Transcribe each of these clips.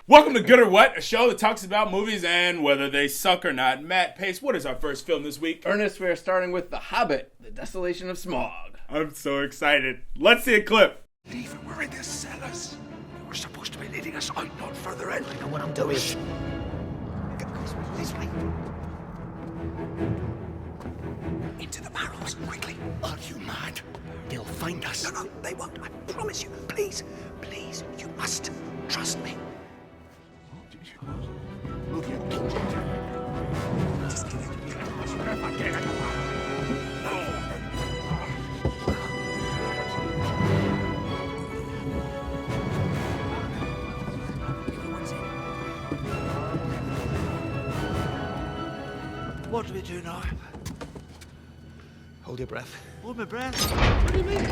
Welcome to Good or What, a show that talks about movies and whether they suck or not. Matt Pace, what is our first film this week? Ernest, we are starting with The Hobbit, The Desolation of Smaug. I'm so excited. Let's see a clip. Even we're in the cellars. We're supposed to be leading us out, not further in. I know what I'm doing. This way. Into the barrels, quickly. Are you mad? They'll find us. No, they won't. I promise you. Please, you must trust me. What do we do now? Hold your breath. Hold my breath? What do you mean?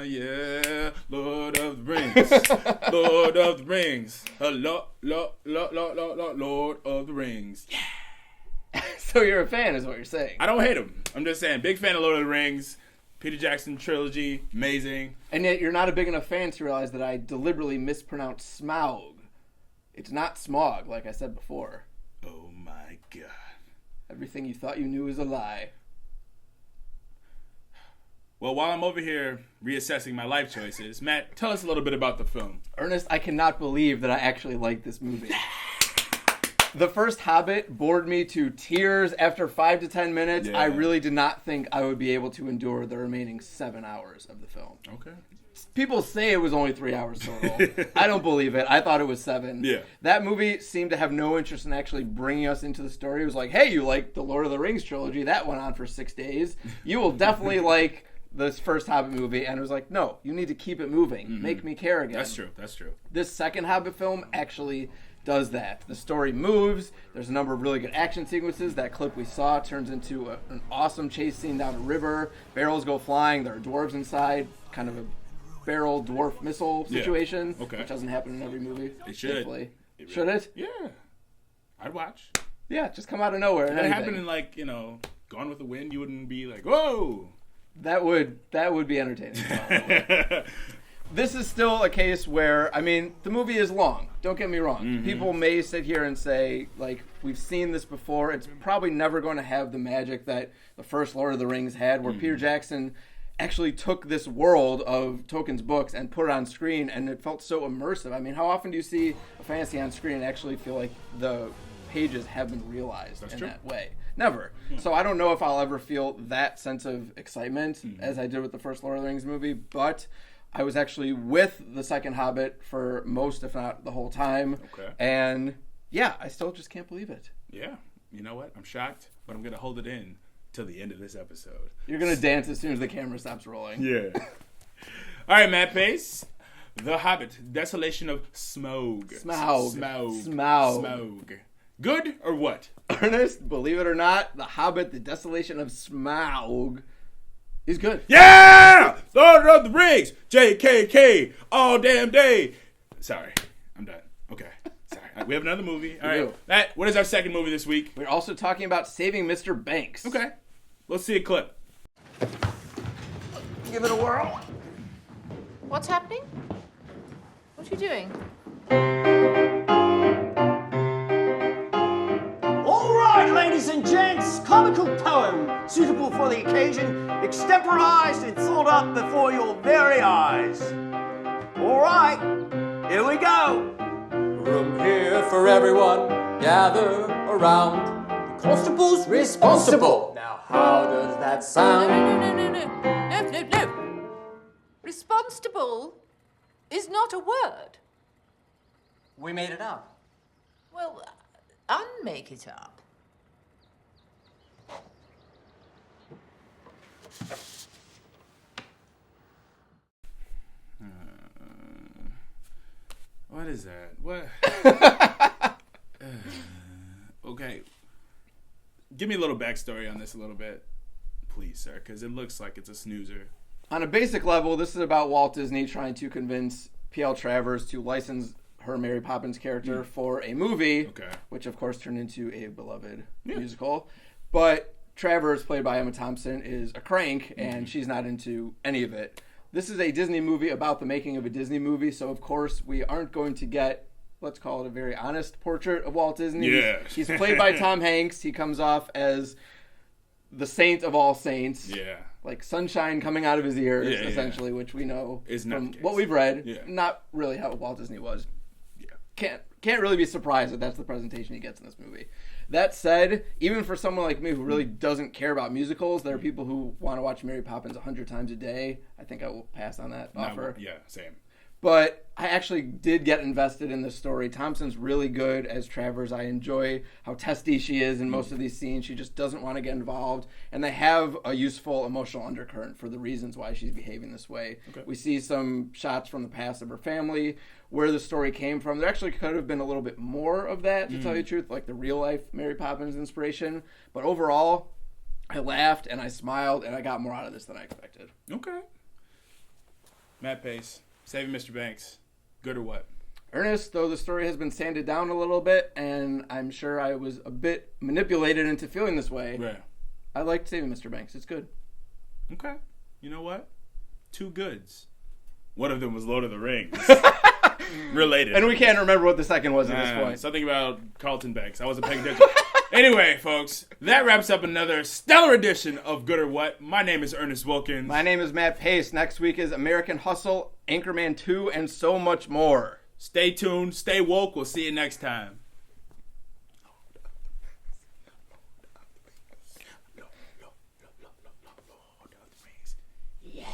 Yeah, Lord of the Rings. Lord of the Rings. Lord of the Rings. Yeah. So you're a fan, is what you're saying. I don't hate him. I'm just saying, big fan of Lord of the Rings. Peter Jackson trilogy, amazing. And yet you're not a big enough fan to realize that I deliberately mispronounced Smaug. It's not Smaug, like I said before. Oh my God. Everything you thought you knew is a lie. Well, while I'm over here reassessing my life choices, Matt, tell us a little bit about the film. Ernest, I cannot believe that I actually like this movie. The first Hobbit bored me to tears after 5 to 10 minutes. Yeah. I really did not think I would be able to endure the remaining 7 hours of the film. Okay. People say it was only 3 hours total. I don't believe it. I thought it was 7. Yeah. That movie seemed to have no interest in actually bringing us into the story. It was like, hey, you like the Lord of the Rings trilogy? That went on for 6 days. You will definitely like this first Hobbit movie. And it was like, no, you need to keep it moving. Mm-hmm. Make me care again. That's true. This second Hobbit film actually does that. The story moves. There's a number of really good action sequences. That clip we saw turns into an awesome chase scene down a river. Barrels go flying. There are dwarves inside. Kind of a barrel dwarf missile situation, Okay. Which doesn't happen in every movie. It should. Should it? Yeah. I'd watch. Yeah, just come out of nowhere. If it happened in Gone with the Wind, you wouldn't be like, whoa. That would be entertaining. This is still a case where, the movie is long. Don't get me wrong. Mm-hmm. People may sit here and say, we've seen this before. It's probably never going to have the magic that the first Lord of the Rings had, where Peter Jackson actually took this world of Tolkien's books and put it on screen, and it felt so immersive. How often do you see a fantasy on screen and actually feel like the pages have been realized that way? Never. Yeah. So I don't know if I'll ever feel that sense of excitement as I did with the first Lord of the Rings movie, but I was actually with the second Hobbit for most, if not the whole time. Okay. And yeah, I still just can't believe it. Yeah. You know what? I'm shocked, but I'm going to hold it in till the end of this episode. You're going to dance as soon as the camera stops rolling. Yeah. All right, Matt Pace. The Hobbit, Desolation of Smaug. Smaug. Good or what? Ernest, believe it or not, The Hobbit, The Desolation of Smaug is good. Yeah! Lord of the Rings, JKK, all damn day. Sorry, I'm done. Okay, sorry. We have another movie. All right, Matt, what is our second movie this week? We're also talking about Saving Mr. Banks. Okay, let's see a clip. Give it a whirl. What's happening? What are you doing? Ladies and gents, comical poem suitable for the occasion, extemporized and thought up before your very eyes. All right, here we go. Room here for everyone, gather around. The constable's responsible. Now how does that sound? No. Responsible is not a word. We made it up. Well, unmake it up. What is that? What? Okay. Give me a little backstory on this a little bit, please, sir, because it looks like it's a snoozer. On a basic level, this is about Walt Disney trying to convince P.L. Travers to license her Mary Poppins character for a movie, which of course turned into a beloved musical. But Travers, played by Emma Thompson, is a crank, and she's not into any of it. This is a Disney movie about the making of a Disney movie, so of course we aren't going to get, let's call it a very honest portrait of Walt Disney. Yeah. He's played by Tom Hanks. He comes off as the saint of all saints. Yeah. Like sunshine coming out of his ears, essentially, which we know is from not what we've read. Yeah. Not really how Walt Disney was. Yeah. Can't really be surprised that that's the presentation he gets in this movie. That said, even for someone like me who really doesn't care about musicals, there are people who want to watch Mary Poppins 100 times a day. I think I will pass on that offer. Yeah, same. But I actually did get invested in this story. Thompson's really good as Travers. I enjoy how testy she is in most of these scenes. She just doesn't want to get involved. And they have a useful emotional undercurrent for the reasons why she's behaving this way. Okay. We see some shots from the past of her family, where the story came from. There actually could have been a little bit more of that, to tell you the truth, like the real-life Mary Poppins inspiration. But overall, I laughed and I smiled and I got more out of this than I expected. Okay. Matt Pace. Saving Mr. Banks. Good or what? Ernest, though the story has been sanded down a little bit, and I'm sure I was a bit manipulated into feeling this way, Right. I liked Saving Mr. Banks. It's good. Okay. You know what? Two goods. One of them was Lord of the Rings. Related. And we can't remember what the second was at this point. Something about Carlton Banks. I wasn't paying attention. Anyway, folks, that wraps up another stellar edition of Good or What. My name is Ernest Wilkins. My name is Matt Pace. Next week is American Hustle, Anchorman 2, and so much more. Stay tuned. Stay woke. We'll see you next time. Yeah.